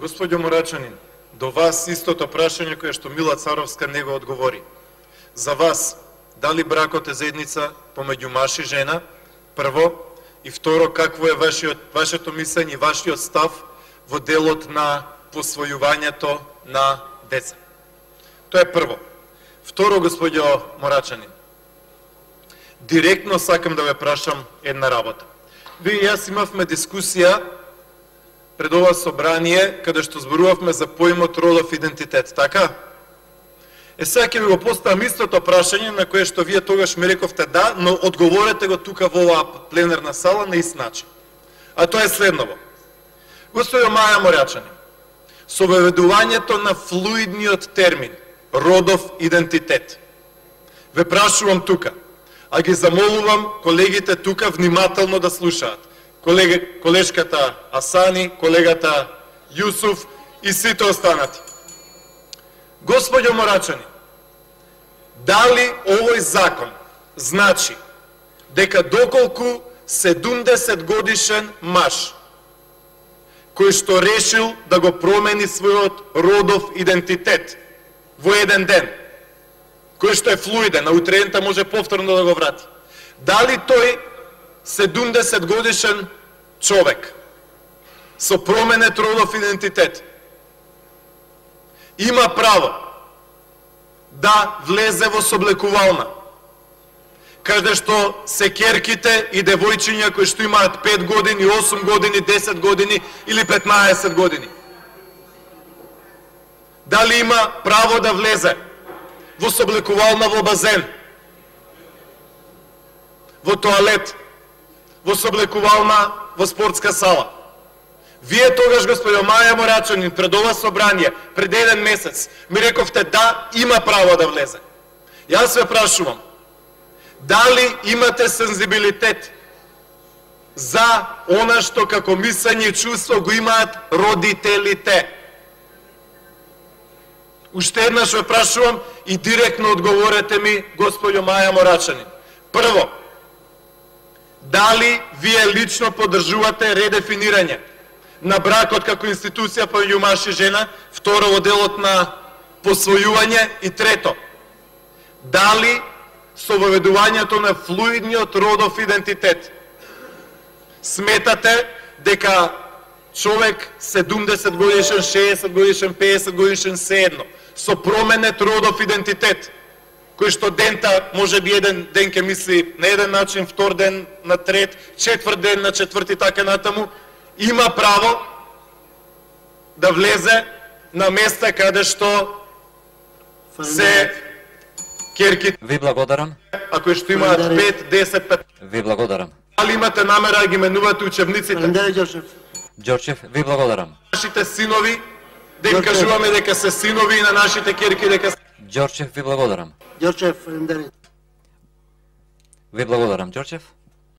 Господјо Морачанин, до вас истото прашање кое што Мила Царовска не го одговори. За вас, дали бракот е заедница помеѓу маж и жена, прво, и второ, какво е вашето мислење и вашиот став во делот на посвојувањето на деца? Тоа е прво. Второ, господјо Морачанин, директно сакам да ве прашам една работа. Вие и јас имавме дискусија пред ова собрание, каде што зборувавме за поимот родов идентитет, така? Сега ќе ви го поставам истото прашање на кое што вие тогаш ми рековте да, но одговорете го тука во оваа пленарна сала на ист начин. А тоа е следново. Господјо Маја Морачанин, со воведувањето на флуидниот термин родов идентитет, ве прашувам тука, а ги замолувам колегите тука внимателно да слушаат. Колешката Асани, колегата Јусуф и сите останати. Господјо Морачанин, дали овој закон значи дека доколку 70 годишен маж кој што решил да го промени својот родов идентитет во еден ден, кој што е флуиден, а утреента може повторно да го врати, дали тој 70 годишен човек со променет родов идентитет има право да влезе во соблекувална, каде што се ќерките и девојчиња кои што имаат 5 години, 8 години, 10 години или 15 години. Дали има право да влезе во соблекувална, во базен, во тоалет, во соблекувална, во спортска сала? Вие тогаш, господјо Маја Морачанин, пред ова собрание, пред еден месец, ми рековте да, има право да влезе. Јас ве прашувам, дали имате сензибилитет за она што како мислење и чувство го имаат родителите? Уште еднаш ве прашувам и директно одговорете ми, господјо Маја Морачанин. Прво, дали вие лично поддржувате редефинирање на бракот како институција помеѓу маж и жена, второ во делот на посвојување и трето, дали со воведувањето на флуидниот родов идентитет сметате дека човек 70 годишен, 60 годишен, 50 годишен, седно, со променет родов идентитет, кој што дента може би еден ден ќе мисли на еден начин, втор ден на трет, четврт ден на четврти, така натаму, има право да влезе на места каде што се ќерките. Ви благодарам. А кои што имаат 5, 10, 15. Ви благодарам. Дали имате намера да ги менувате учебниците? Ѓорчев, ви благодарам. Нашите синови, да им кажуваме дека се синови и на нашите ќерки дека се... Ѓорчев, ви благодарам. Ѓорчев, Ви благодарам, Ѓорчев.